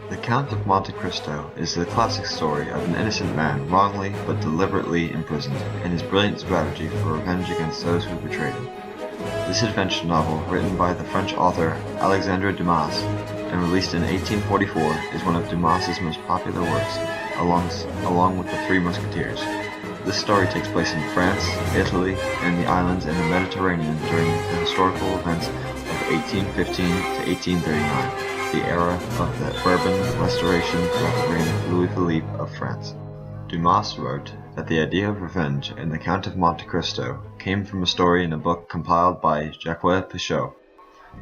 The Count of Monte Cristo is the classic story of an innocent man wrongly but deliberately imprisoned, and his brilliant strategy for revenge against those who betrayed him. This adventure novel, written by the French author Alexandre Dumas and released in 1844, is one of Dumas's most popular works, along with The Three Musketeers. This story takes place in France, Italy, and the islands in the Mediterranean during the historical events of 1815 to 1839, the era of the Bourbon Restoration throughout the reign of Louis Philippe of France. Dumas wrote that the idea of revenge in The Count of Monte Cristo came from a story in a book compiled by Jacques Pichot.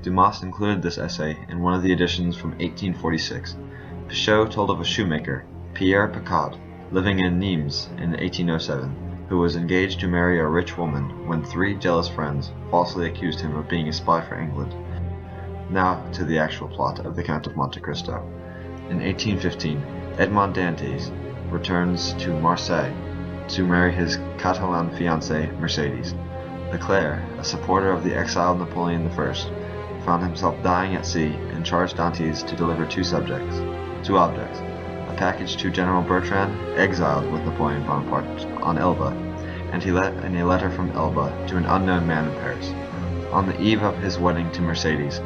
Dumas included this essay in one of the editions from 1846. Pichot told of a shoemaker, Pierre Picard, living in Nimes in 1807, who was engaged to marry a rich woman when three jealous friends falsely accused him of being a spy for England. Now to the actual plot of The Count of Monte Cristo. In 1815, Edmond Dantes returns to Marseille to marry his Catalan fiancée Mercedes. Leclerc, a supporter of the exiled Napoleon I, found himself dying at sea and charged Dantes to deliver two objects: a package to General Bertrand, exiled with Napoleon Bonaparte on Elba, and a letter from Elba to an unknown man in Paris. On the eve of his wedding to Mercedes,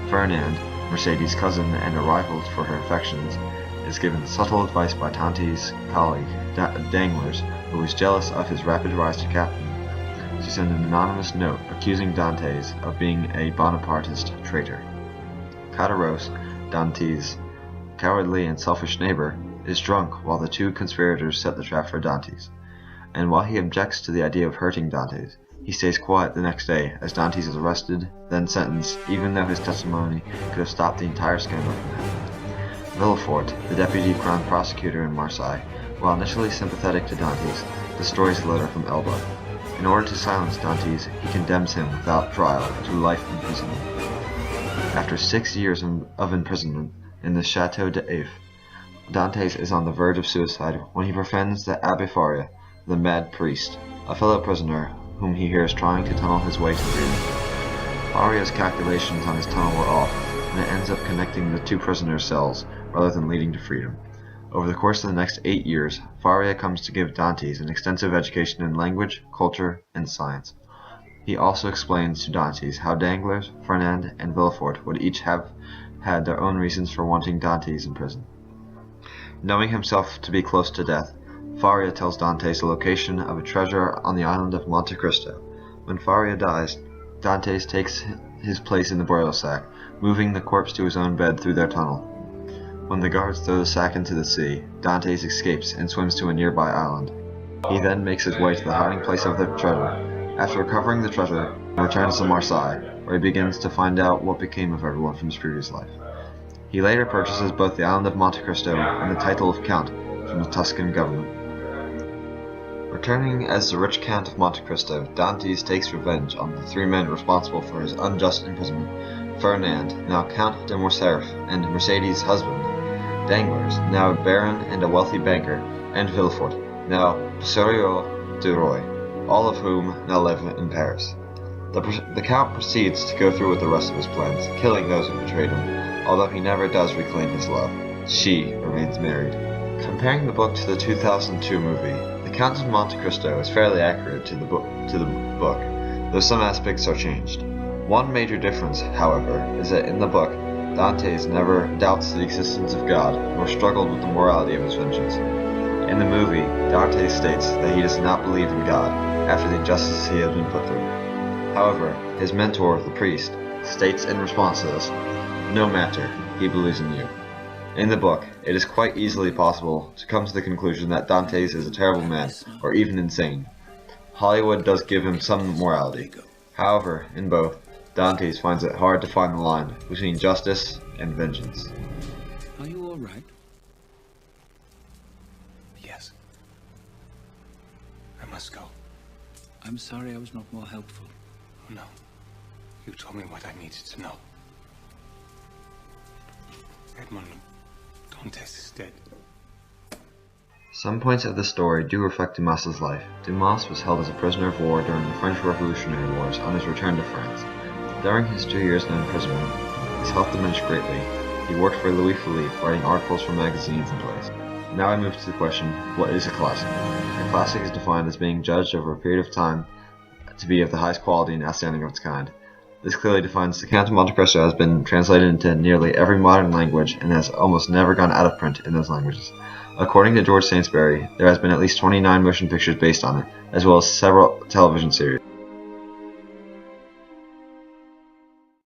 Fernand, Mercedes' cousin and a rival for her affections, is given subtle advice by Dantes' colleague, Danglars, who is jealous of his rapid rise to captain, to send an anonymous note accusing Dantes of being a Bonapartist traitor. Caderousse, Dantes' cowardly and selfish neighbor, is drunk while the two conspirators set the trap for Dantes, and while he objects to the idea of hurting Dantes, he stays quiet the next day as Dantes is arrested, then sentenced, even though his testimony could have stopped the entire scandal from happening. Villefort, the deputy crown prosecutor in Marseille, while initially sympathetic to Dantes, destroys the letter from Elba. In order to silence Dantes, he condemns him without trial to life imprisonment. After 6 years of imprisonment in the Château d'If, Dantes is on the verge of suicide when he befriends the Abbé Faria, the mad priest, a fellow prisoner whom he hears trying to tunnel his way to freedom. Faria's calculations on his tunnel were off, and it ends up connecting the two prisoners' cells rather than leading to freedom. Over the course of the next 8 years, Faria comes to give Dantes an extensive education in language, culture, and science. He also explains to Dantes how Danglars, Fernand, and Villefort would each have had their own reasons for wanting Dantes in prison. Knowing himself to be close to death, Faria tells Dantes the location of a treasure on the island of Monte Cristo. When Faria dies, Dantes takes his place in the burial sack, moving the corpse to his own bed through their tunnel. When the guards throw the sack into the sea, Dantes escapes and swims to a nearby island. He then makes his way to the hiding place of the treasure. After recovering the treasure, he returns to Marseille, where he begins to find out what became of everyone from his previous life. He later purchases both the island of Monte Cristo and the title of Count from the Tuscan government. Returning as the rich Count of Monte Cristo, Dantes takes revenge on the three men responsible for his unjust imprisonment: Fernand, now Count de Morcerf and Mercedes' husband; Danglars, now a baron and a wealthy banker; and Villefort, now Pissarro du Roi, all of whom now live in Paris. The Count proceeds to go through with the rest of his plans, killing those who betrayed him, although he never does reclaim his love. She remains married. Comparing the book to the 2002 movie, The Count of Monte Cristo is fairly accurate to the book, though some aspects are changed. One major difference, however, is that in the book, Dantes never doubts the existence of God, nor struggled with the morality of his vengeance. In the movie, Dantes states that he does not believe in God after the injustice he has been put through. However, his mentor, the priest, states in response to this, "No matter, he believes in you." In the book, it is quite easily possible to come to the conclusion that Dantes is a terrible man, or even insane. Hollywood does give him some morality. However, in both, Dantes finds it hard to find the line between justice and vengeance. Are you all right? Yes. I must go. I'm sorry I was not more helpful. Oh, no. You told me what I needed to know. Edmond Dantes is dead. Some points of the story do reflect Dumas's life. Dumas was held as a prisoner of war during the French Revolutionary Wars on his return to France. During his 2 years of imprisonment, his health diminished greatly. He worked for Louis Philippe, writing articles for magazines and plays. Now I move to the question, what is a classic? A classic is defined as being judged over a period of time to be of the highest quality and outstanding of its kind. This clearly defines the Count of Monte Cristo has been translated into nearly every modern language and has almost never gone out of print in those languages. According to George Saintsbury, there has been at least 29 motion pictures based on it, as well as several television series.